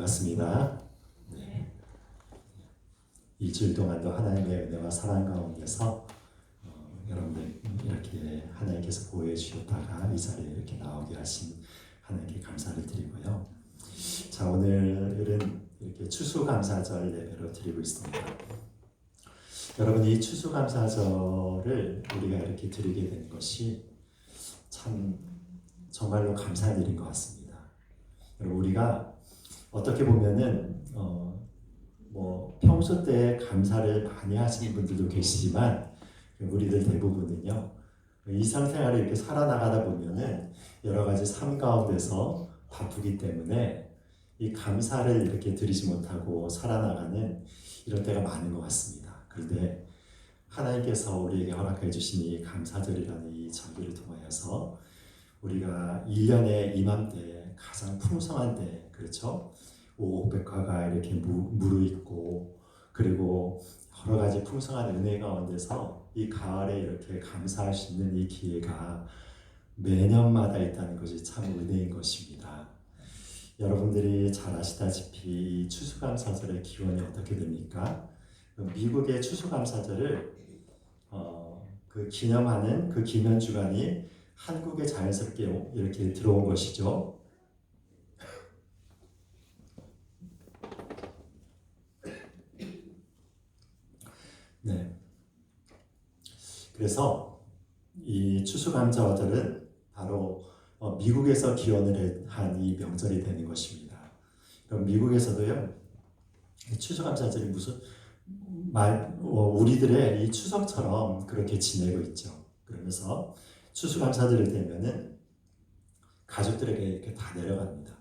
반갑습니다. 네. 일주일 동안도 하나님의 은혜와 사랑 가운데서 여러분들 이렇게 하나님께서 보호해 주셨다가 이 자리에 이렇게 나오게 하신 하나님께 감사를 드리고요. 자, 오늘은 이렇게 추수감사절 예배로 드리고 있습니다. 여러분, 이 추수감사절을 우리가 이렇게 드리게 된 것이 참 정말로 감사한 일인 것 같습니다. 여러분, 우리가 어떻게 보면은 평소 때 감사를 많이 하시는 분들도 계시지만 우리들 대부분은요, 일상생활을 이렇게 살아나가다 보면은 여러 가지 삶 가운데서 바쁘기 때문에 이 감사를 이렇게 드리지 못하고 살아나가는 이런 때가 많은 것 같습니다. 그런데 하나님께서 우리에게 허락해 주신 이 감사절이라는 이 절기를 통하여서 우리가 1년의 이맘때 가장 풍성한 때, 그렇죠? 오곡백화가 이렇게 무르익고, 그리고 여러 가지 풍성한 은혜 가운데서 이 가을에 이렇게 감사할 수 있는 이 기회가 매년마다 있다는 것이 참 은혜인 것입니다. 여러분들이 잘 아시다시피 이 추수감사절의 기원이 어떻게 됩니까? 미국의 추수감사절을 기념하는 그 기념 주간이 한국에 자연스럽게 이렇게 들어온 것이죠. 네. 그래서 이 추수감사절은 바로 미국에서 기원을 한 이 명절이 되는 것입니다. 그럼 미국에서도요, 추수감사절이 무슨 우리들의 이 추석처럼 그렇게 지내고 있죠. 그러면서 추수감사절이 되면은 가족들에게 이렇게 다 내려갑니다.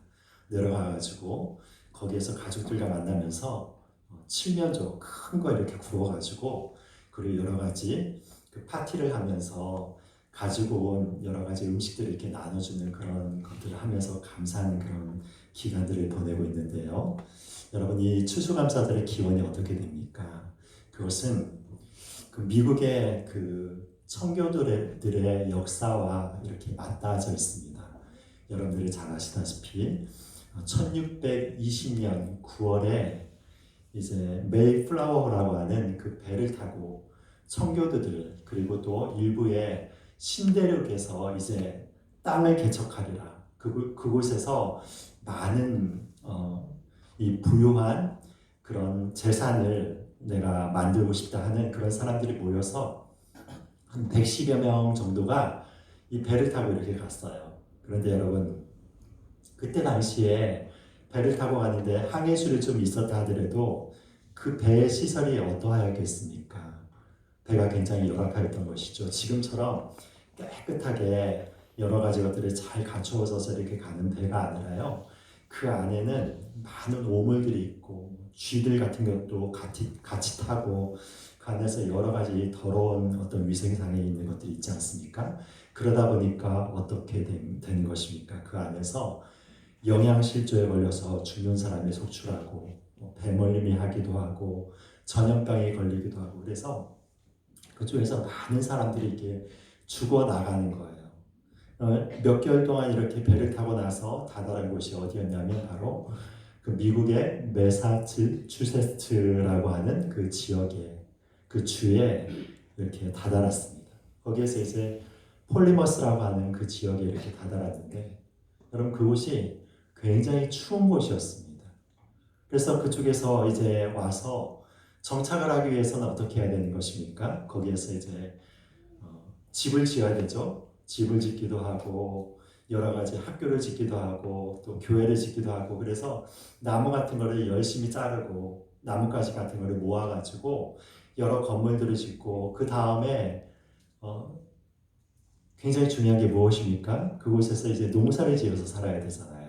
내려가가지고 거기에서 가족들과 만나면서 칠면조 큰 거 이렇게 구워가지고, 그리고 여러 가지 그 파티를 하면서 가지고 온 여러 가지 음식들을 이렇게 나눠주는 그런 것들을 하면서 감사하는 그런 기간들을 보내고 있는데요. 여러분, 이 추수감사절의 기원이 어떻게 됩니까? 그것은 그 미국의 그 청교도들의 역사와 이렇게 맞닿아져 있습니다. 여러분들이 잘 아시다시피 1620년 9월에 이제 메이플라워라고 하는 그 배를 타고 청교도들, 그리고 또 일부의 신대륙에서 이제 땅을 개척하리라. 그곳에서 많은 이 부유한 그런 재산을 내가 만들고 싶다 하는 그런 사람들이 모여서 한 110여 명 정도가 이 배를 타고 이렇게 갔어요. 그런데 여러분, 그때 당시에 배를 타고 가는데 항해술이 좀 있었다 하더라도 그 배의 시설이 어떠하였겠습니까? 배가 굉장히 열악하였던 것이죠. 지금처럼 깨끗하게 여러 가지 것들이 잘 갖추어져서 이렇게 가는 배가 아니라요, 그 안에는 많은 오물들이 있고 쥐들 같은 것도 같이 타고 그 안에서 여러 가지 더러운 어떤 위생상에 있는 것들이 있지 않습니까? 그러다 보니까 어떻게 되는 것입니까? 그 안에서 영양실조에 걸려서 죽는 사람이 속출하고 배멀림이 하기도 하고 전염병에 걸리기도 하고, 그래서 그쪽에서 많은 사람들이 이렇게 죽어 나가는 거예요. 몇 개월 동안 이렇게 배를 타고 나서 다다른 곳이 어디였냐면 바로 그 미국의 매사추세츠라고 하는 그 지역에, 그 주에 이렇게 다다랐습니다. 거기에서 이제 폴리머스라고 하는 그 지역에 이렇게 다다랐는데, 여러분, 그곳이 굉장히 추운 곳이었습니다. 그래서 그쪽에서 이제 와서 정착을 하기 위해서는 어떻게 해야 되는 것입니까? 거기에서 이제 집을 지어야 되죠. 집을 짓기도 하고 여러 가지 학교를 짓기도 하고 또 교회를 짓기도 하고, 그래서 나무 같은 거를 열심히 자르고 나뭇가지 같은 거를 모아가지고 여러 건물들을 짓고, 그 다음에 굉장히 중요한 게 무엇입니까? 그곳에서 이제 농사를 지어서 살아야 되잖아요.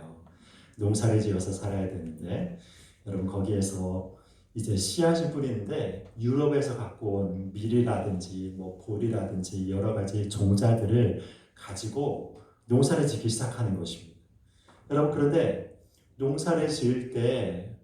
농사를 지어서 살아야 되는데, 여러분, 거기에서 이제 씨앗을 뿌리는데 유럽에서 갖고 온 밀이라든지 보리라든지 여러 가지 종자들을 가지고 농사를 짓기 시작하는 것입니다. 여러분, 그런데 농사를 지을 때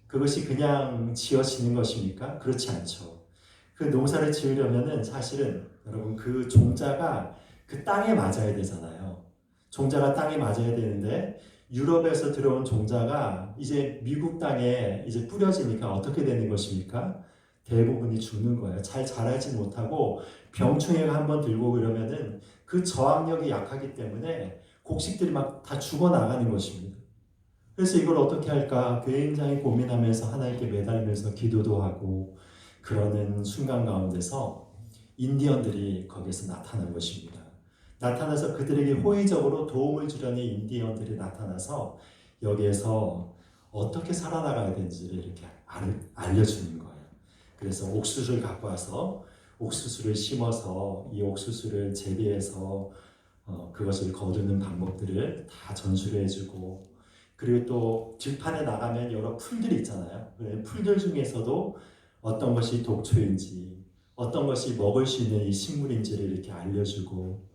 그것이 그냥 지어지는 것입니까? 그렇지 않죠. 그 농사를 지으려면은 사실은 여러분, 그 종자가 그 땅에 맞아야 되잖아요. 종자가 땅에 맞아야 되는데 유럽에서 들어온 종자가 이제 미국 땅에 이제 뿌려지니까 어떻게 되는 것입니까? 대부분이 죽는 거예요. 잘 자라지 못하고 병충해가 한번 들고 그러면은 그 저항력이 약하기 때문에 곡식들이 막 다 죽어 나가는 것입니다. 그래서 이걸 어떻게 할까 굉장히 고민하면서 하나님께 매달리면서 기도도 하고 그러는 순간 가운데서 인디언들이 거기서 나타난 것입니다. 나타나서 그들에게 호의적으로 도움을 주려는 인디언들이 나타나서 여기에서 어떻게 살아나가야 되는지를 이렇게 알려주는 거예요. 그래서 옥수수를 갖고 와서 옥수수를 심어서 이 옥수수를 재배해서 그것을 거두는 방법들을 다 전수를 해주고 그리고 또 들판에 나가면 여러 풀들이 있잖아요. 풀들 중에서도 어떤 것이 독초인지 어떤 것이 먹을 수 있는 이 식물인지를 이렇게 알려주고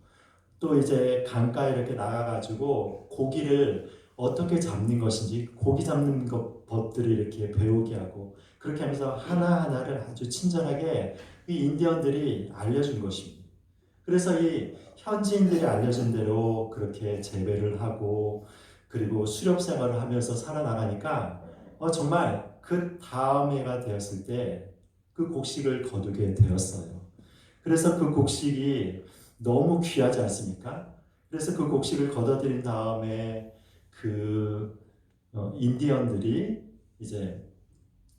또 이제 강가에 이렇게 나가가지고 고기를 어떻게 잡는 것인지 고기 잡는 법들을 이렇게 배우게 하고 그렇게 하면서 하나하나를 아주 친절하게 이 인디언들이 알려준 것입니다. 그래서 이 현지인들이 알려준 대로 그렇게 재배를 하고 그리고 수렵 생활을 하면서 살아나가니까 정말 그 다음 해가 되었을 때 그 곡식을 거두게 되었어요. 그래서 그 곡식이 너무 귀하지 않습니까? 그래서 그 곡식을 걷어들인 다음에 그 인디언들이 이제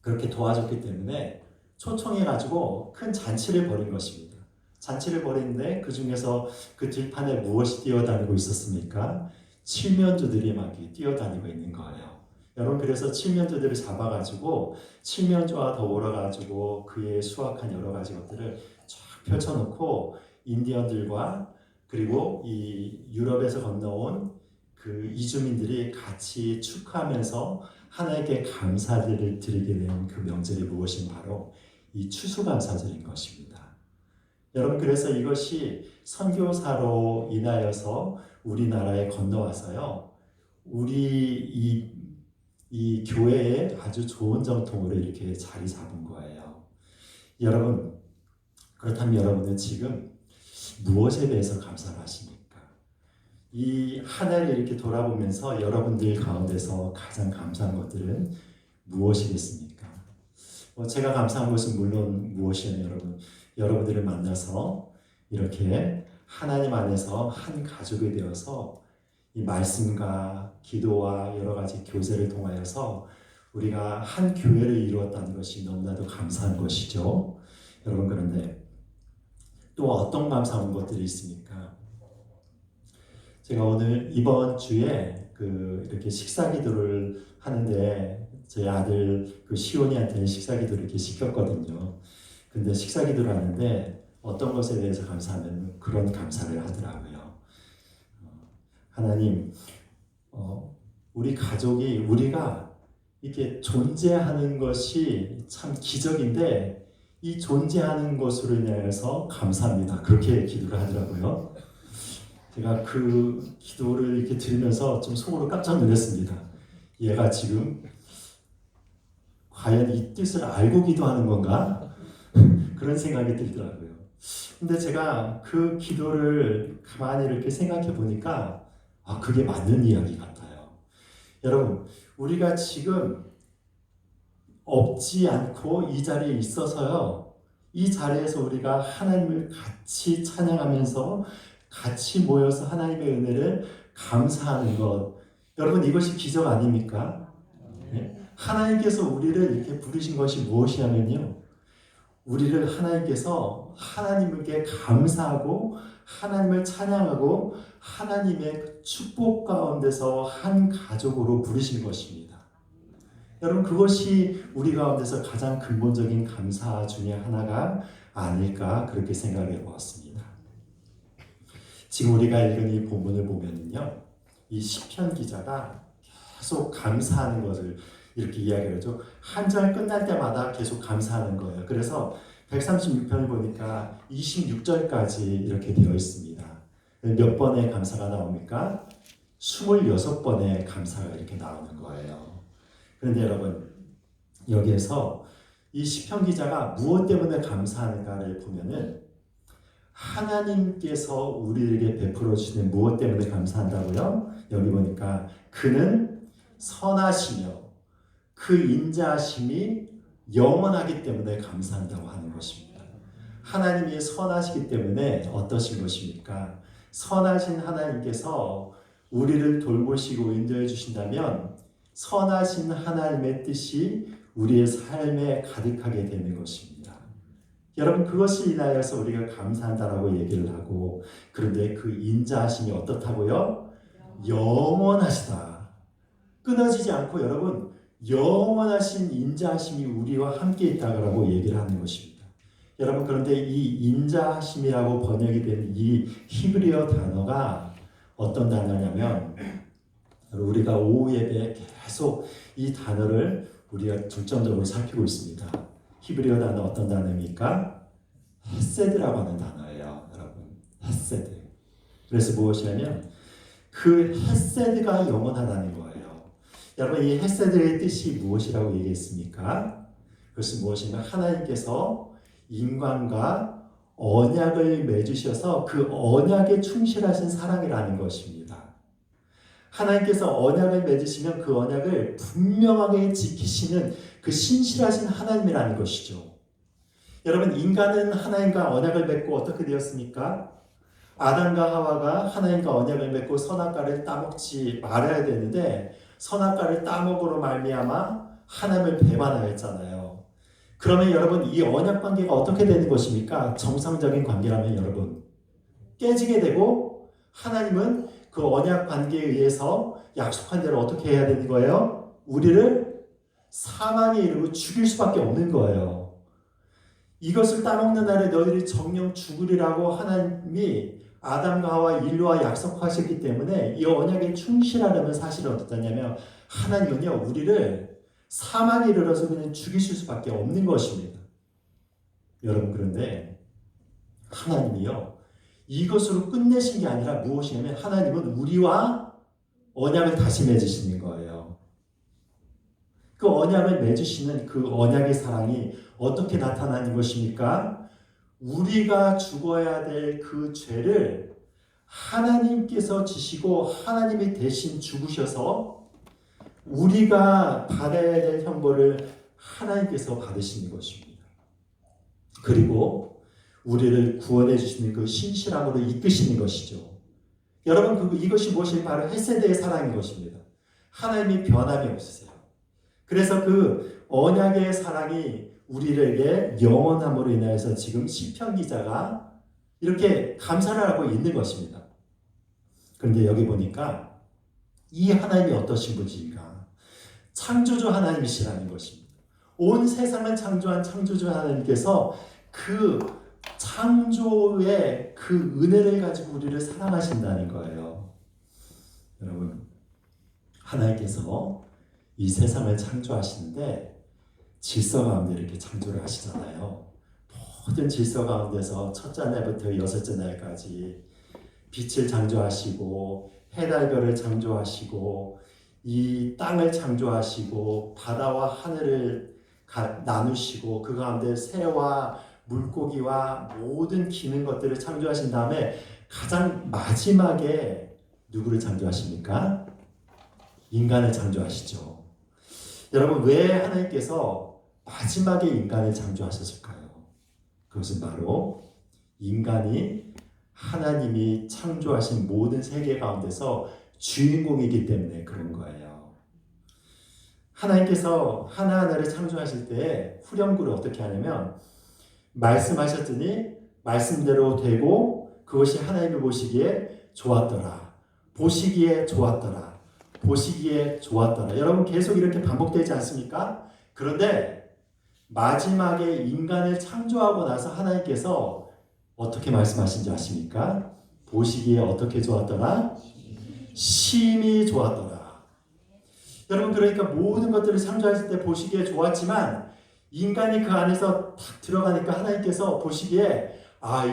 그렇게 도와줬기 때문에 초청해가지고 큰 잔치를 벌인 것입니다. 잔치를 벌이는데 그 중에서 그 들판에 무엇이 뛰어다니고 있었습니까? 칠면조들이 막 뛰어다니고 있는 거예요. 여러분 그래서 칠면조들을 잡아가지고 칠면조와 더불어가지고 그의 수확한 여러 가지 것들을 쫙 펼쳐놓고 인디언들과 그리고 이 유럽에서 건너온 그 이주민들이 같이 축하하면서 하나님께 감사를 드리게 된 그 명절이 무엇인 바로 이 추수감사절인 것입니다. 여러분 그래서 이것이 선교사로 인하여서 우리나라에 건너와서요. 우리 이 교회에 아주 좋은 정통으로 이렇게 자리 잡은 거예요. 여러분 그렇다면 여러분은 지금 무엇에 대해서 감사를 하십니까? 이 한 해를 이렇게 돌아보면서 여러분들 가운데서 가장 감사한 것들은 무엇이겠습니까? 제가 감사한 것은 물론 무엇이냐면 여러분들을 만나서 이렇게 하나님 안에서 한 가족이 되어서 이 말씀과 기도와 여러 가지 교제를 통하여서 우리가 한 교회를 이루었다는 것이 너무나도 감사한 것이죠. 여러분 그런데 또 어떤 감사한 것들이 있습니까? 제가 오늘 이번 주에 이렇게 식사 기도를 하는데 제 아들 시온이한테 식사 기도를 이렇게 시켰거든요. 근데 식사 기도를 하는데 어떤 것에 대해서 감사하면 그런 감사를 하더라고요. 하나님, 우리 가족이 우리가 이렇게 존재하는 것이 참 기적인데 이 존재하는 것으로 인해서 감사합니다. 그렇게 기도를 하더라고요. 제가 그 기도를 이렇게 들으면서 좀 속으로 깜짝 놀랐습니다. 얘가 지금 과연 이 뜻을 알고 기도하는 건가? 그런 생각이 들더라고요. 근데 제가 그 기도를 가만히 이렇게 생각해 보니까 그게 맞는 이야기 같아요. 여러분, 우리가 지금 없지 않고 이 자리에 있어서요. 이 자리에서 우리가 하나님을 같이 찬양하면서 같이 모여서 하나님의 은혜를 감사하는 것. 여러분 이것이 기적 아닙니까? 네? 하나님께서 우리를 이렇게 부르신 것이 무엇이냐면요. 우리를 하나님께서 하나님께 감사하고 하나님을 찬양하고 하나님의 축복 가운데서 한 가족으로 부르신 것입니다. 여러분 그것이 우리 가운데서 가장 근본적인 감사 중에 하나가 아닐까 그렇게 생각해 보았습니다. 지금 우리가 읽은 이 본문을 보면요, 이 시편 기자가 계속 감사하는 것을 이렇게 이야기를 하죠. 한 절 끝날 때마다 계속 감사하는 거예요. 그래서 136편을 보니까 26절까지 이렇게 되어 있습니다. 몇 번의 감사가 나옵니까? 26번의 감사가 이렇게 나오는 거예요. 그런데 여러분 여기에서 이 시편 기자가 무엇 때문에 감사하는가를 보면은 하나님께서 우리에게 베풀어 주시는 무엇 때문에 감사한다고요? 여기 보니까 그는 선하시며 그 인자하심이 영원하기 때문에 감사한다고 하는 것입니다. 하나님이 선하시기 때문에 어떠신 것입니까? 선하신 하나님께서 우리를 돌보시고 인도해 주신다면 선하신 하나님의 뜻이 우리의 삶에 가득하게 되는 것입니다. 여러분, 그것을 인하여서 우리가 감사한다라고 얘기를 하고, 그런데 그 인자하심이 어떻다고요? 영원하시다. 끊어지지 않고 여러분, 영원하신 인자하심이 우리와 함께 있다고 얘기를 하는 것입니다. 여러분, 그런데 이 인자하심이라고 번역이 된 이 히브리어 단어가 어떤 단어냐면, 우리가 오후 예배에 계속 이 단어를 우리가 중점적으로 살피고 있습니다. 히브리어 단어 어떤 단어입니까? 헤세드라고 하는 단어예요. 여러분, 헤세드. 그래서 무엇이냐면 그 헤세드가 영원하다는 거예요. 여러분, 이 헤세드의 뜻이 무엇이라고 얘기했습니까? 그것은 무엇이냐면 하나님께서 인간과 언약을 맺으셔서 그 언약에 충실하신 사랑이라는 것입니다. 하나님께서 언약을 맺으시면 그 언약을 분명하게 지키시는 그 신실하신 하나님이라는 것이죠. 여러분, 인간은 하나님과 언약을 맺고 어떻게 되었습니까? 아담과 하와가 하나님과 언약을 맺고 선악과를 따먹지 말아야 되는데 선악과를 따먹으로 말미암아 하나님을 배반하였잖아요. 그러면 여러분, 이 언약 관계가 어떻게 되는 것입니까? 정상적인 관계라면 여러분 깨지게 되고, 하나님은 그 언약 관계에 의해서 약속한 대로 어떻게 해야 되는 거예요? 우리를 사망에 이르고 죽일 수밖에 없는 거예요. 이것을 따먹는 날에 너희들이 정령 죽으리라고 하나님이 아담과 하와 인류와 약속하셨기 때문에 이 언약에 충실하려면 사실은 어떻다냐면 하나님은요, 우리를 사망에 이르러서 그냥 죽이실 수밖에 없는 것입니다. 여러분, 그런데 하나님이요, 이것으로 끝내신 게 아니라 무엇이냐면 하나님은 우리와 언약을 다시 맺으시는 거예요. 그 언약을 맺으시는 그 언약의 사랑이 어떻게 나타나는 것입니까? 우리가 죽어야 될 그 죄를 하나님께서 지시고 하나님이 대신 죽으셔서 우리가 받아야 될 형벌을 하나님께서 받으시는 것입니다. 그리고 우리를 구원해 주시는 그 신실함으로 이끄시는 것이죠. 여러분, 이것이 무엇이 바로 헤세드의 사랑인 것입니다. 하나님이 변함이 없으세요. 그래서 그 언약의 사랑이 우리에게 영원함으로 인하여서 지금 시편 기자가 이렇게 감사를 하고 있는 것입니다. 그런데 여기 보니까 이 하나님이 어떠신 분인가? 창조주 하나님이시라는 것입니다. 온 세상을 창조한 창조주 하나님께서 그 창조의 그 은혜를 가지고 우리를 사랑하신다는 거예요. 여러분, 하나님께서 이 세상을 창조하시는데 질서 가운데 이렇게 창조를 하시잖아요. 모든 질서 가운데서 첫째 날부터 여섯째 날까지 빛을 창조하시고 해달별을 창조하시고 이 땅을 창조하시고 바다와 하늘을 나누시고 그 가운데 새와 물고기와 모든 기는 것들을 창조하신 다음에 가장 마지막에 누구를 창조하십니까? 인간을 창조하시죠. 여러분, 왜 하나님께서 마지막에 인간을 창조하셨을까요? 그것은 바로 인간이 하나님이 창조하신 모든 세계 가운데서 주인공이기 때문에 그런 거예요. 하나님께서 하나하나를 창조하실 때 후렴구를 어떻게 하냐면 말씀하셨더니 말씀대로 되고 그것이 하나님이 보시기에 좋았더라. 보시기에 좋았더라. 보시기에 좋았더라. 여러분, 계속 이렇게 반복되지 않습니까? 그런데 마지막에 인간을 창조하고 나서 하나님께서 어떻게 말씀하신지 아십니까? 보시기에 어떻게 좋았더라? 심히 좋았더라. 여러분, 그러니까 모든 것들을 창조하실 때 보시기에 좋았지만 인간이 그 안에서 탁 들어가니까 하나님께서 보시기에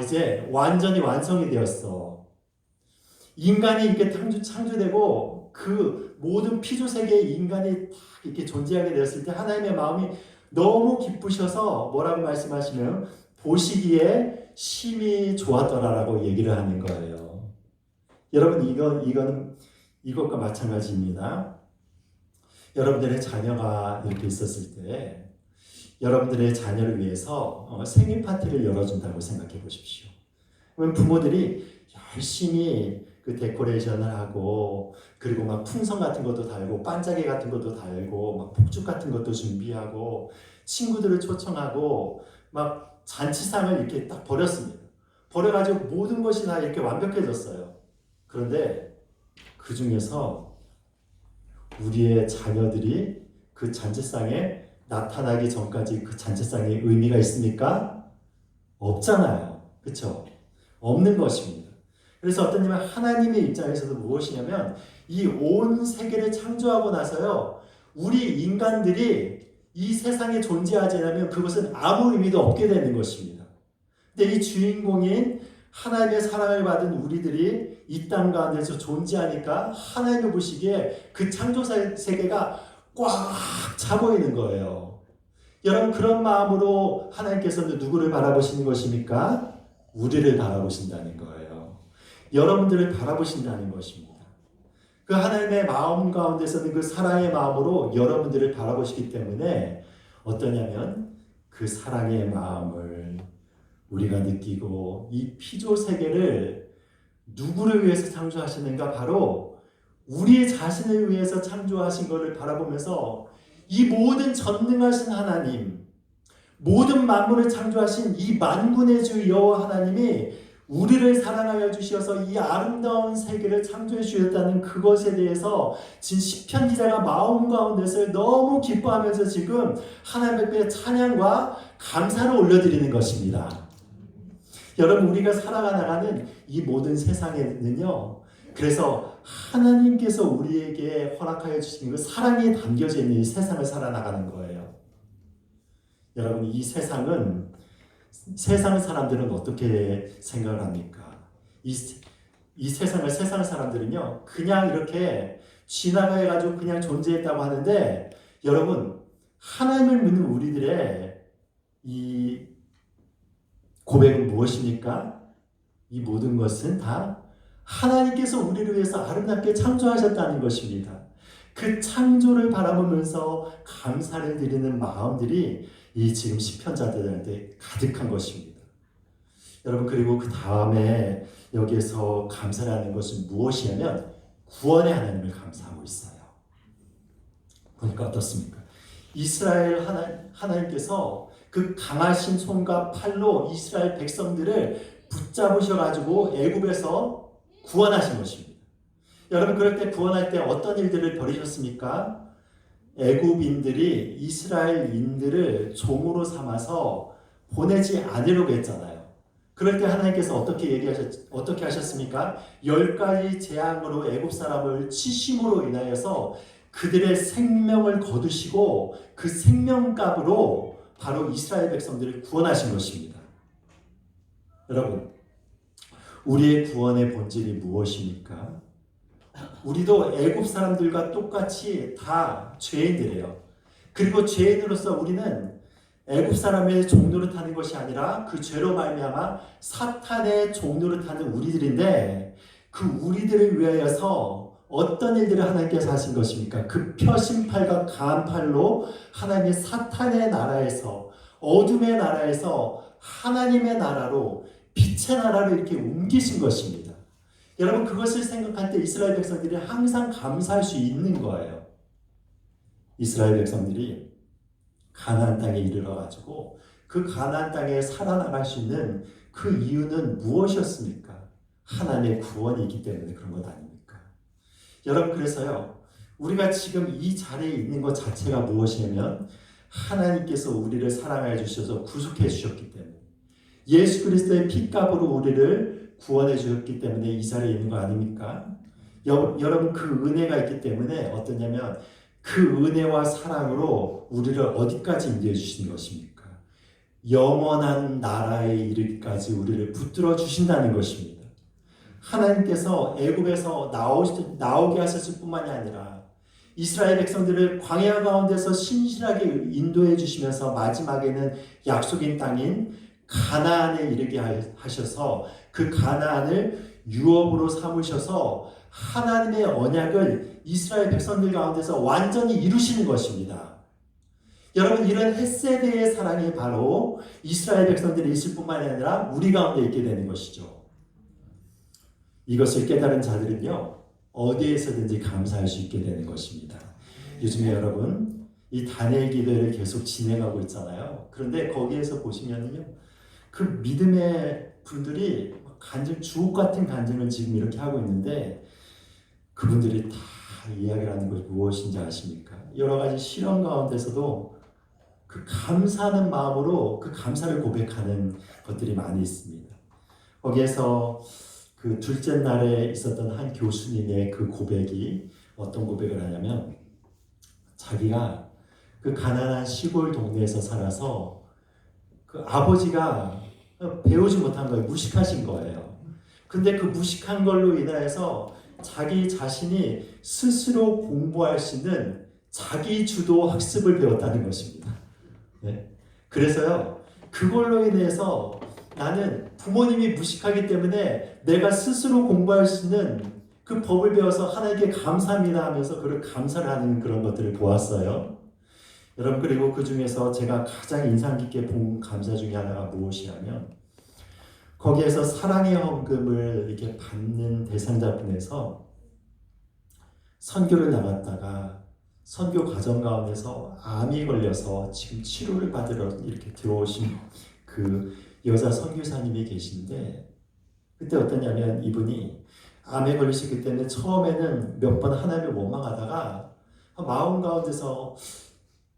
이제 완전히 완성이 되었어. 인간이 이렇게 창조되고 그 모든 피조세계에 인간이 딱 이렇게 존재하게 되었을 때 하나님의 마음이 너무 기쁘셔서 뭐라고 말씀하시면 보시기에 심히 좋았더라라고 얘기를 하는 거예요. 여러분 이거는 이것과 마찬가지입니다. 여러분들의 자녀가 이렇게 있었을 때 여러분들의 자녀를 위해서 생일 파티를 열어준다고 생각해 보십시오. 그러면 부모들이 열심히 그 데코레이션을 하고 그리고 막 풍선 같은 것도 달고 반짝이 같은 것도 달고 막 폭죽 같은 것도 준비하고 친구들을 초청하고 막 잔치상을 이렇게 딱 벌였습니다. 벌여가지고 모든 것이 다 이렇게 완벽해졌어요. 그런데 그 중에서 우리의 자녀들이 그 잔치상에 나타나기 전까지 그 잔치상에 의미가 있습니까? 없잖아요. 그렇죠? 없는 것입니다. 그래서 어떤 냐면 하나님의 입장에서도 무엇이냐면 이 온 세계를 창조하고 나서요. 우리 인간들이 이 세상에 존재하지 않으면 그것은 아무 의미도 없게 되는 것입니다. 근데 이 주인공인 하나님의 사랑을 받은 우리들이 이 땅 가운데서 존재하니까 하나님이 보시기에 그 창조 세계가 꽉 차 보이는 거예요. 여러분 그런 마음으로 하나님께서는 누구를 바라보시는 것입니까? 우리를 바라보신다는 거예요. 여러분들을 바라보신다는 것입니다. 그 하나님의 마음 가운데서는 그 사랑의 마음으로 여러분들을 바라보시기 때문에 어떠냐면 그 사랑의 마음을 우리가 느끼고 이 피조 세계를 누구를 위해서 창조하시는가? 바로 우리 자신을 위해서 창조하신 것을 바라보면서 이 모든 전능하신 하나님, 모든 만물을 창조하신 이 만군의 주 여호와 하나님이 우리를 사랑하여 주셔서 이 아름다운 세계를 창조해 주셨다는 그것에 대해서 진 시편 기자가 마음 가운데서 너무 기뻐하면서 지금 하나님 앞에 찬양과 감사를 올려드리는 것입니다. 여러분 우리가 살아가는 이 모든 세상에는요. 그래서 하나님께서 우리에게 허락하여 주신 그 사랑이 담겨져 있는 이 세상을 살아나가는 거예요. 여러분 이 세상 사람들은 어떻게 생각을 합니까? 이 세상 사람들은요 그냥 이렇게 지나가가지고 그냥 존재했다고 하는데 여러분 하나님을 믿는 우리들의 이 고백은 무엇입니까? 이 모든 것은 다 하나님께서 우리를 위해서 아름답게 창조하셨다는 것입니다. 그 창조를 바라보면서 감사를 드리는 마음들이 이 지금 시편자들한테 가득한 것입니다. 여러분 그리고 그 다음에 여기에서 감사를 하는 것은 무엇이냐면 구원의 하나님을 감사하고 있어요. 그러니까 어떻습니까? 이스라엘 하나님께서 그 강하신 손과 팔로 이스라엘 백성들을 붙잡으셔가지고 애굽에서 구원하신 것입니다. 여러분 그럴 때 구원할 때 어떤 일들을 벌이셨습니까? 애굽인들이 이스라엘인들을 종으로 삼아서 보내지 않으려고 했잖아요. 그럴 때 하나님께서 어떻게 하셨습니까? 10가지 재앙으로 애굽 사람을 치심으로 인하여서 그들의 생명을 거두시고 그 생명값으로 바로 이스라엘 백성들을 구원하신 것입니다. 여러분, 우리의 구원의 본질이 무엇입니까? 우리도 애굽 사람들과 똑같이 다 죄인들이에요. 그리고 죄인으로서 우리는 애굽 사람의 종노릇 하는 것이 아니라 그 죄로 말미암아 사탄의 종노릇 하는 우리들인데 그 우리들을 위하여서 어떤 일들을 하나님께서 하신 것입니까? 그 표심팔과 강한 팔로 하나님의 사탄의 나라에서 어둠의 나라에서 하나님의 나라로 빛의 나라로 이렇게 옮기신 것입니다. 여러분 그것을 생각할 때 이스라엘 백성들이 항상 감사할 수 있는 거예요. 이스라엘 백성들이 가나안 땅에 이르러가지고 그 가나안 땅에 살아나갈 수 있는 그 이유는 무엇이었습니까? 하나님의 구원이 있기 때문에 그런 것 아닙니까? 여러분 그래서요 우리가 지금 이 자리에 있는 것 자체가 무엇이냐면 하나님께서 우리를 사랑해 주셔서 구속해 주셨기 때문에 예수 그리스도의 피값으로 우리를 구원해 주셨기 때문에 이 자리에 있는 거 아닙니까? 여러분 그 은혜가 있기 때문에 어떠냐면 그 은혜와 사랑으로 우리를 어디까지 인도해 주신 것입니까? 영원한 나라에 이르기까지 우리를 붙들어 주신다는 것입니다. 하나님께서 애굽에서 나오게 하셨을 뿐만이 아니라 이스라엘 백성들을 광야 가운데서 신실하게 인도해 주시면서 마지막에는 약속인 땅인 가나안에 이르게 하셔서 그 가나안을 유업으로 삼으셔서 하나님의 언약을 이스라엘 백성들 가운데서 완전히 이루시는 것입니다. 여러분, 이런 헷세대의 사랑이 바로 이스라엘 백성들이 있을 뿐만 아니라 우리 가운데 있게 되는 것이죠. 이것을 깨달은 자들은요, 어디에서든지 감사할 수 있게 되는 것입니다. 요즘에 여러분, 이 다니엘 기도를 계속 진행하고 있잖아요. 그런데 거기에서 보시면요, 그 믿음의 분들이 주옥 같은 간증을 지금 이렇게 하고 있는데, 그분들이 다 이야기를 하는 것이 무엇인지 아십니까? 여러 가지 시련 가운데서도 그 감사하는 마음으로 그 감사를 고백하는 것들이 많이 있습니다. 거기에서 그 둘째 날에 있었던 한 교수님의 그 고백이 어떤 고백을 하냐면, 자기가 그 가난한 시골 동네에서 살아서 그 아버지가 배우지 못한 거예요. 무식하신 거예요. 근데 그 무식한 걸로 인해서 자기 자신이 스스로 공부할 수 있는 자기 주도 학습을 배웠다는 것입니다. 네. 그래서요, 그걸로 인해서 나는 부모님이 무식하기 때문에 내가 스스로 공부할 수 있는 그 법을 배워서 하나님께 감사합니다 하면서 그를 감사를 하는 그런 것들을 보았어요. 여러분, 그리고 그 중에서 제가 가장 인상 깊게 본 감사 중에 하나가 무엇이냐면, 거기에서 사랑의 헌금을 이렇게 받는 대상자분에서 선교를 나갔다가 선교 과정 가운데서 암이 걸려서 지금 치료를 받으러 이렇게 들어오신 그 여자 선교사님이 계신데, 그때 어떠냐면 이분이 암에 걸리셨기 때문에 처음에는 몇 번 하나님을 원망하다가 마음 가운데서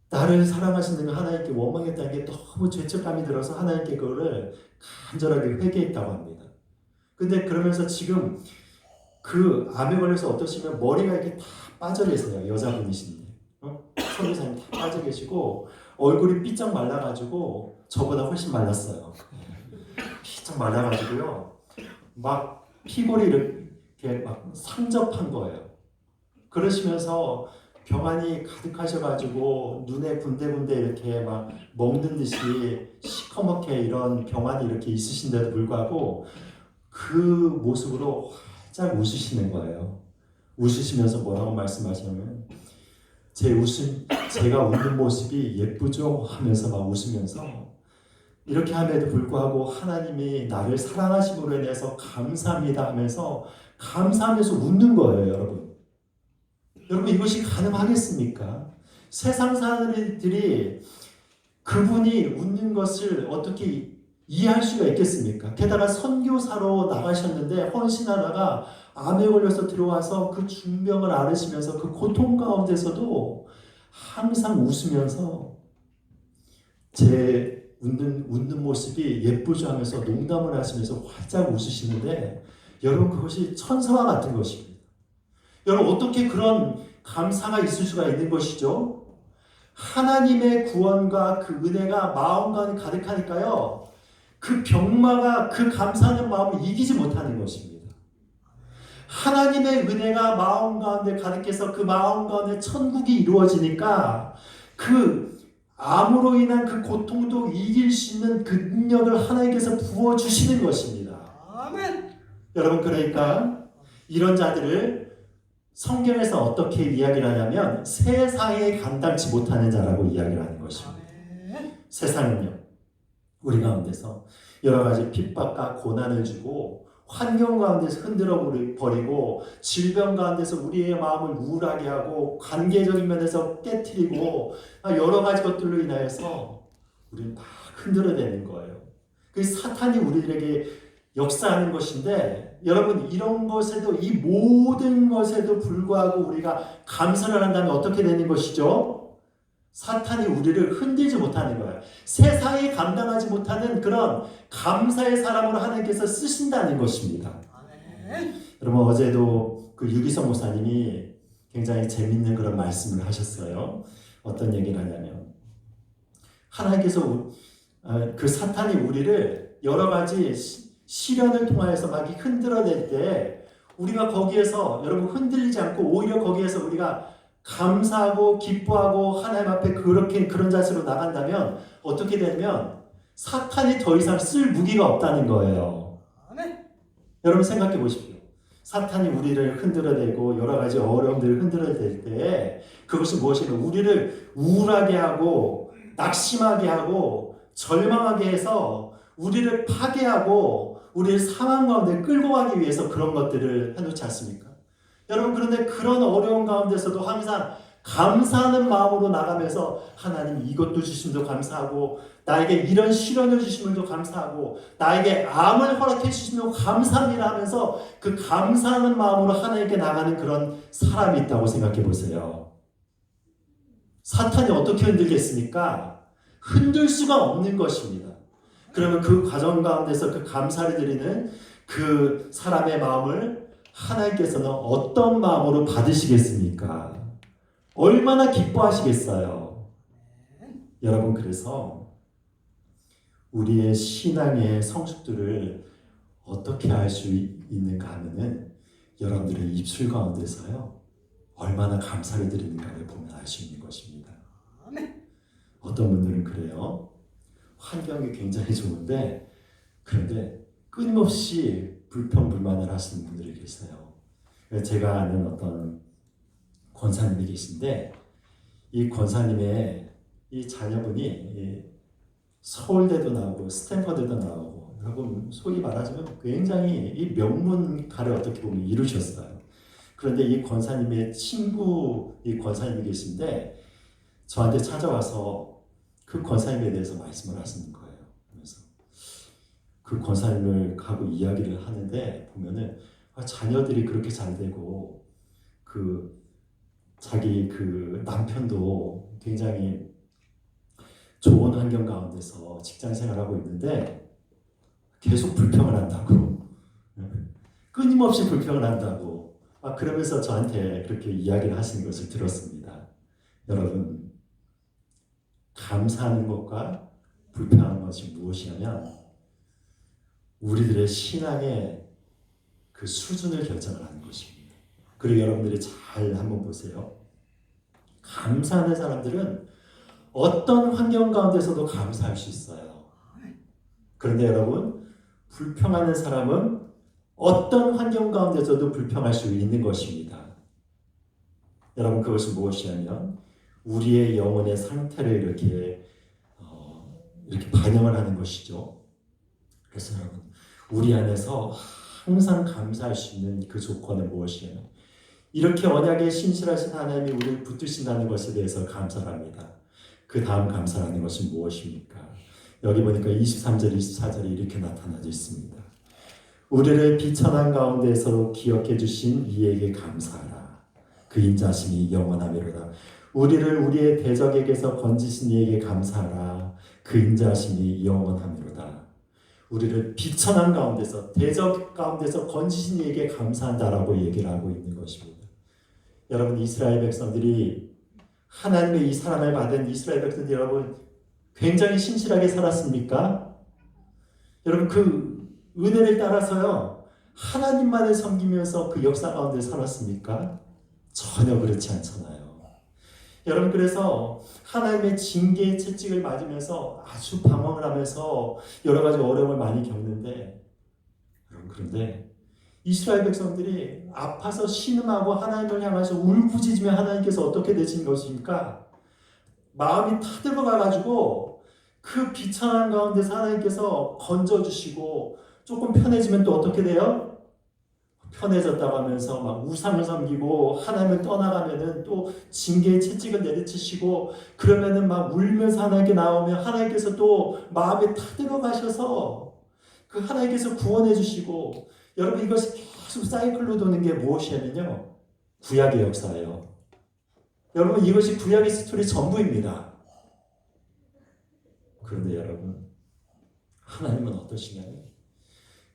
나를 사랑하시는 하나님께 원망했다는 게 너무 죄책감이 들어서 하나님께 그거를 간절하게 회개했다고 합니다. 근데 그러면서 지금 그 암에 걸려서 어떠시면 머리가 이렇게 다 빠져 계세요. 여자분이신데. 선교사님 다 빠져 계시고 얼굴이 삐쩍 말라가지고 저보다 훨씬 말랐어요. 삐쩍 말라가지고요. 막 피골이 이렇게 막 상접한 거예요. 그러시면서 병환이 가득하셔가지고 눈에 군데군데 이렇게 막 먹는 듯이 시커멓게 이런 병환이 이렇게 있으신데도 불구하고 그 모습으로 활짝 웃으시는 거예요. 웃으시면서 뭐라고 말씀하시냐면, 제가 웃는 모습이 예쁘죠? 하면서 막 웃으면서 이렇게 함에도 불구하고 하나님이 나를 사랑하심으로 인해서 감사합니다 하면서 감사하면서 웃는 거예요, 여러분. 여러분, 이것이 가능하겠습니까? 세상 사람들이 그분이 웃는 것을 어떻게 이해할 수가 있겠습니까? 게다가 선교사로 나가셨는데 헌신하다가 암에 걸려서 들어와서 그 중병을 앓으시면서 그 고통 가운데서도 항상 웃으면서 제 웃는 모습이 예쁘죠 하면서 농담을 하시면서 활짝 웃으시는데, 여러분, 그것이 천사와 같은 것입니다. 여러분, 어떻게 그런 감사가 있을 수가 있는 것이죠? 하나님의 구원과 그 은혜가 마음 가운데 가득하니까요, 그 병마가 그 감사하는 마음을 이기지 못하는 것입니다. 하나님의 은혜가 마음 가운데 가득해서 그 마음 가운데 천국이 이루어지니까 그 암으로 인한 그 고통도 이길 수 있는 그 능력을 하나님께서 부어주시는 것입니다. 아멘. 여러분, 그러니까 이런 자들을 성경에서 어떻게 이야기를 하냐면 세상에 감당치 못하는 자라고 이야기를 하는 것입니다. 세상은요, 우리 가운데서 여러 가지 핍박과 고난을 주고 환경 가운데서 흔들어 버리고 질병 가운데서 우리의 마음을 우울하게 하고 관계적인 면에서 깨트리고 여러 가지 것들로 인하여서 우리는 막 흔들어내는 거예요. 그 사탄이 우리들에게 역사하는 것인데, 여러분, 이런 것에도, 이 모든 것에도 불구하고 우리가 감사를 한다면 어떻게 되는 것이죠? 사탄이 우리를 흔들지 못하는 거예요. 세상이 감당하지 못하는 그런 감사의 사람으로 하나님께서 쓰신다는 것입니다. 여러분, 어제도 그 유기성 목사님이 굉장히 재밌는 그런 말씀을 하셨어요. 어떤 얘기를 하냐면, 하나님께서 그 사탄이 우리를 여러 가지 시련을 통하여서 막 흔들어낼 때 우리가 거기에서 여러분 흔들리지 않고 오히려 거기에서 우리가 감사하고 기뻐하고 하나님 앞에 그런 자세로 나간다면 어떻게 되면 사탄이 더 이상 쓸 무기가 없다는 거예요. 여러분 생각해 보십시오. 사탄이 우리를 흔들어대고 여러 가지 어려움들을 흔들어댈 때 그것이 무엇이냐면 우리를 우울하게 하고 낙심하게 하고 절망하게 해서 우리를 파괴하고 우리를 상황 가운데 끌고 가기 위해서 그런 것들을 해놓지 않습니까? 여러분 그런데 그런 어려운 가운데서도 항상 감사하는 마음으로 나가면서 하나님 이것도 주심도 감사하고 나에게 이런 시련을 주심도 감사하고 나에게 암을 허락해 주심도 감사합니다 하면서 그 감사하는 마음으로 하나님께 나가는 그런 사람이 있다고 생각해 보세요. 사탄이 어떻게 흔들겠습니까? 흔들 수가 없는 것입니다. 그러면 그 과정 가운데서 그 감사를 드리는 그 사람의 마음을 하나님께서는 어떤 마음으로 받으시겠습니까? 얼마나 기뻐하시겠어요? 여러분 그래서 우리의 신앙의 성숙들을 어떻게 할 수 있는가 하면은 여러분들의 입술 가운데서요 얼마나 감사를 드리는가를 보면 알 수 있는 것입니다. 어떤 분들은 그래요. 환경이 굉장히 좋은데 그런데 끊임없이 불평불만을 하시는 분들이 계세요. 제가 아는 어떤 권사님이 계신데 이 권사님의 이 자녀분이 서울대도 나오고 스탠퍼드도 나오고 여러분 소위 말하자면 굉장히 이 명문가를 어떻게 보면 이루셨어요. 그런데 이 권사님의 친구 이 권사님이 계신데 저한테 찾아와서 그 권사님에 대해서 말씀을 하시는 거예요. 그래서 그 권사님을 하고 이야기를 하는데 보면은 자녀들이 그렇게 잘 되고 그 자기 그 남편도 굉장히 좋은 환경 가운데서 직장 생활하고 있는데 계속 불평을 한다고 끊임없이 불평을 한다고 그러면서 저한테 그렇게 이야기를 하시는 것을 들었습니다. 여러분 감사하는 것과 불평하는 것이 무엇이냐면 우리들의 신앙의 그 수준을 결정을 하는 것입니다. 그리고 여러분들이 잘 한번 보세요. 감사하는 사람들은 어떤 환경 가운데서도 감사할 수 있어요. 그런데 여러분 불평하는 사람은 어떤 환경 가운데서도 불평할 수 있는 것입니다. 여러분 그것이 무엇이냐면 우리의 영혼의 상태를 이렇게 반영을 하는 것이죠. 그래서 여러분 우리 안에서 항상 감사할 수 있는 그 조건은 무엇이에요? 이렇게 언약에 신실하신 하나님이 우리를 붙드신다는 것에 대해서 감사합니다. 그 다음 감사라는 것은 무엇입니까? 여기 보니까 23절, 24절이 이렇게 나타나져 있습니다. 우리를 비천한 가운데서 기억해 주신 이에게 감사하라. 그 인자심이 영원하미로다. 우리를 우리의 대적에게서 건지신 이에게 감사하라. 그 인자심이 영원하미로다. 우리를 비천한 가운데서 대적 가운데서 건지신 이에게 감사한다라고 얘기를 하고 있는 것입니다. 여러분 이스라엘 백성들이 하나님의 이 사랑을 받은 이스라엘 백성들 여러분 굉장히 신실하게 살았습니까? 여러분 그 은혜를 따라서요 하나님만을 섬기면서 그 역사 가운데 살았습니까? 전혀 그렇지 않잖아요. 여러분 그래서 하나님의 징계의 채찍을 맞으면서 아주 방황을 하면서 여러 가지 어려움을 많이 겪는데 여러분 그런데 이스라엘 백성들이 아파서 신음하고 하나님을 향해서 울부짖으며 하나님께서 어떻게 되신 것입니까? 마음이 타들어가가지고 그 비천한 가운데서 하나님께서 건져주시고 조금 편해지면 또 어떻게 돼요? 편해졌다고 하면서 막 우상을 섬기고 하나님을 떠나가면은 또 징계의 채찍을 내리치시고 그러면은 막 울면서 하나님께 나오면 하나님께서 또 마음에 타들어가셔서 그 하나님께서 구원해 주시고 여러분 이것이 계속 사이클로 도는 게 무엇이냐면요 구약의 역사예요. 여러분 이것이 구약의 스토리 전부입니다. 그런데 여러분 하나님은 어떠시냐면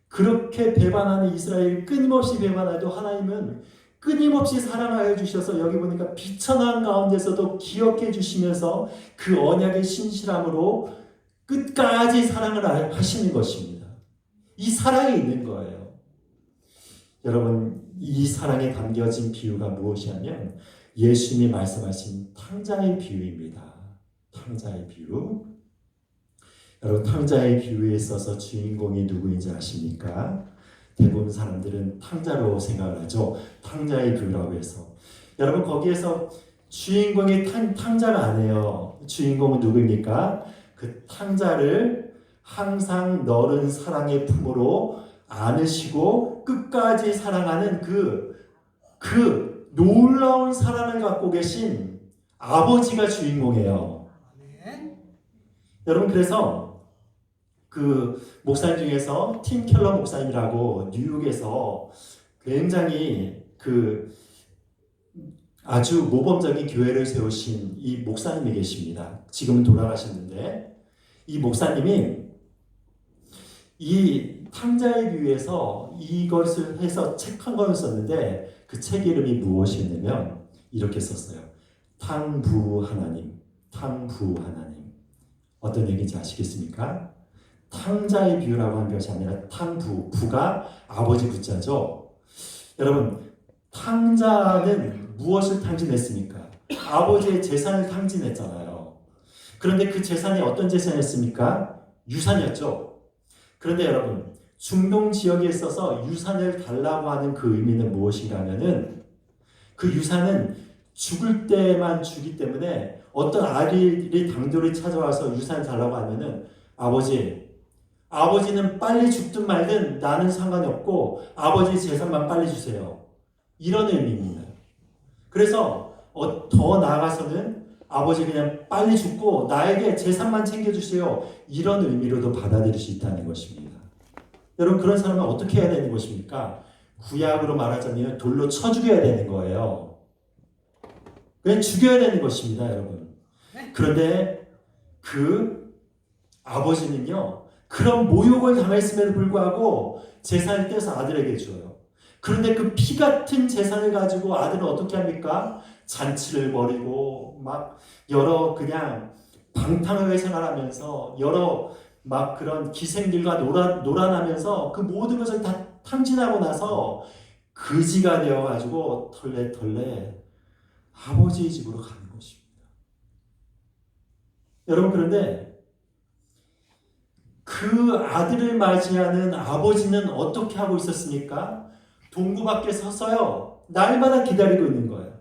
그렇게 배반하는 이스라엘 끊임없이 배반해도 하나님은 끊임없이 사랑하여 주셔서 여기 보니까 비천한 가운데서도 기억해 주시면서 그 언약의 신실함으로 끝까지 사랑을 하시는 것입니다. 이 사랑이 있는 거예요. 여러분 이 사랑에 담겨진 비유가 무엇이냐면 예수님이 말씀하신 탕자의 비유입니다. 탕자의 비유. 여러분 탕자의 비유에 있어서 주인공이 누구인지 아십니까? 대부분 사람들은 탕자로 생각을 하죠. 탕자의 비유라고 해서. 여러분 거기에서 주인공이 탕자가 아니에요. 주인공은 누구입니까? 그 탕자를 항상 너른 사랑의 품으로 안으시고 끝까지 사랑하는 그 놀라운 사랑을 갖고 계신 아버지가 주인공이에요. 여러분 그래서 그 목사님 중에서 팀 켈러 목사님이라고 뉴욕에서 굉장히 그 아주 모범적인 교회를 세우신 이 목사님이 계십니다. 지금은 돌아가셨는데 이 목사님이 이 탕자의 비유에서 이것을 해서 책 한 권을 썼는데 그 책 이름이 무엇이었냐면 이렇게 썼어요. 탕부 하나님, 탕부 하나님. 어떤 얘기인지 아시겠습니까? 탕자의 비유라고 한 것이 아니라 탕부, 부가 아버지 부자죠. 여러분 탕자는 무엇을 탕진했습니까? 아버지의 재산을 탕진했잖아요. 그런데 그 재산이 어떤 재산이었습니까? 유산이었죠. 그런데 여러분 중동 지역에 있어서 유산을 달라고 하는 그 의미는 무엇인가 하면은 그 유산은 죽을 때만 주기 때문에 어떤 아들이 당돌이 찾아와서 유산을 달라고 하면은 아버지는 빨리 죽든 말든 나는 상관이 없고 아버지 재산만 빨리 주세요. 이런 의미입니다. 그래서 더 나아가서는 아버지 그냥 빨리 죽고 나에게 재산만 챙겨주세요. 이런 의미로도 받아들일 수 있다는 것입니다. 여러분 그런 사람은 어떻게 해야 되는 것입니까? 구약으로 말하자면 돌로 쳐 죽여야 되는 거예요. 그냥 죽여야 되는 것입니다, 여러분. 그런데 그 아버지는요, 그런 모욕을 당했음에도 불구하고 재산을 떼서 아들에게 줘요. 그런데 그 피 같은 재산을 가지고 아들은 어떻게 합니까? 잔치를 벌이고 막 여러 그냥 방탕하게 생활하면서 여러 막 그런 기생들과 놀아나면서 그 모든 것을 다 탕진하고 나서 그지가 되어가지고 털레털레 아버지의 집으로 가는 것입니다. 여러분 그런데 그 아들을 맞이하는 아버지는 어떻게 하고 있었습니까? 동구 밖에 서서요. 날마다 기다리고 있는 거예요.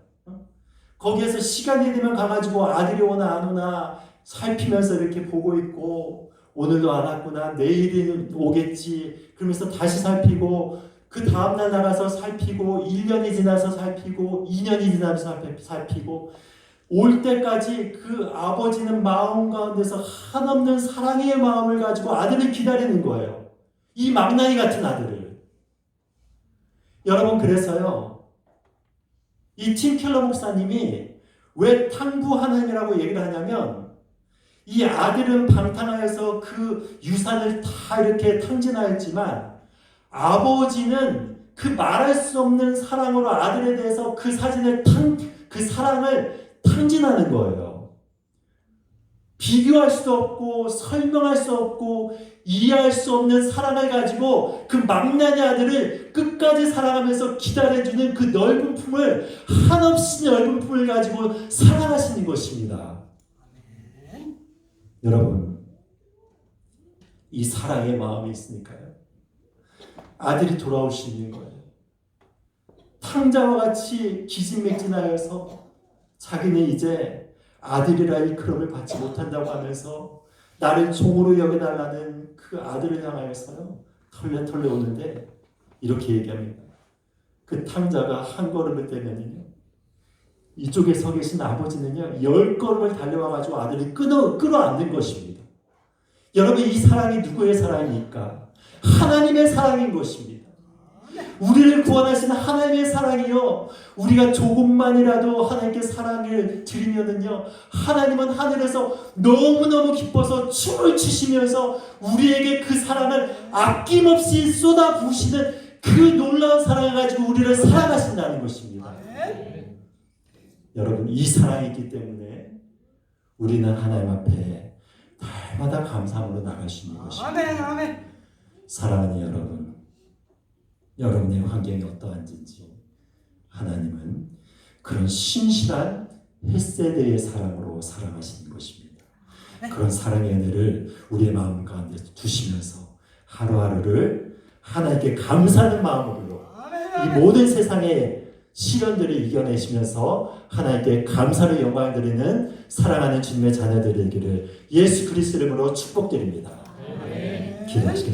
거기에서 시간이 되면 가가지고 아들이 오나 안 오나 살피면서 이렇게 보고 있고 오늘도 안 왔구나 내일은 오겠지 그러면서 다시 살피고 그 다음날 나가서 살피고 1년이 지나서 살피고 2년이 지나서 살피고 올 때까지 그 아버지는 마음 가운데서 한없는 사랑의 마음을 가지고 아들을 기다리는 거예요. 이 망나니 같은 아들을. 여러분 그래서요. 이 팀 켈러 목사님이 왜 탕부 하나님이라고 얘기를 하냐면 이 아들은 방탕하여서 그 유산을 다 이렇게 탕진하였지만 아버지는 그 말할 수 없는 사랑으로 아들에 대해서 그 사랑을 탕진하는 거예요. 비교할 수 없고 설명할 수 없고 이해할 수 없는 사랑을 가지고 그 망나니 아들을 끝까지 사랑하면서 기다려주는 그 넓은 품을 한없이 넓은 품을 가지고 사랑하시는 것입니다. 여러분 이 사랑의 마음이 있으니까요. 아들이 돌아올 수 있는 거예요. 탕자와 같이 기진맥진하여서 자기는 이제 아들이라 일컬음을 받지 못한다고 하면서 나를 종으로 여겨달라는 그 아들을 향하여서요. 털레털레 오는데 이렇게 얘기합니다. 그 탕자가 한 걸음을 떼면요. 이쪽에 서 계신 아버지는요. 10걸음을 달려와가지고 아들을 끌어안는 것입니다. 여러분 이 사랑이 누구의 사랑입니까? 하나님의 사랑인 것입니다. 우리를 구원하시는 하나님의 사랑이요. 우리가 조금만이라도 하나님께 사랑을 드리면은요. 하나님은 하늘에서 너무너무 기뻐서 춤을 추시면서 우리에게 그 사랑을 아낌없이 쏟아부으시는 그 놀라운 사랑을 가지고 우리를 사랑하신다는 것입니다. 여러분 이 사랑이 있기 때문에 우리는 하나님 앞에 날마다 감사함으로 나갈 수 있는 것입니다. 아멘. 사랑하는 여러분, 여러분의 환경이 어떠한지 하나님은 그런 신실한 헤세드의 사랑으로 사랑하시는 것입니다. 그런 사랑의 은혜를 우리의 마음 가운데 두시면서 하루하루를 하나님께 감사하는 마음으로 이 모든 세상의 시련들을 이겨내시면서 하나님께 감사를 영광을 드리는 사랑하는 주님의 자녀들에게를 예수 그리스도 이름으로 축복드립니다. 기도하시겠습니다.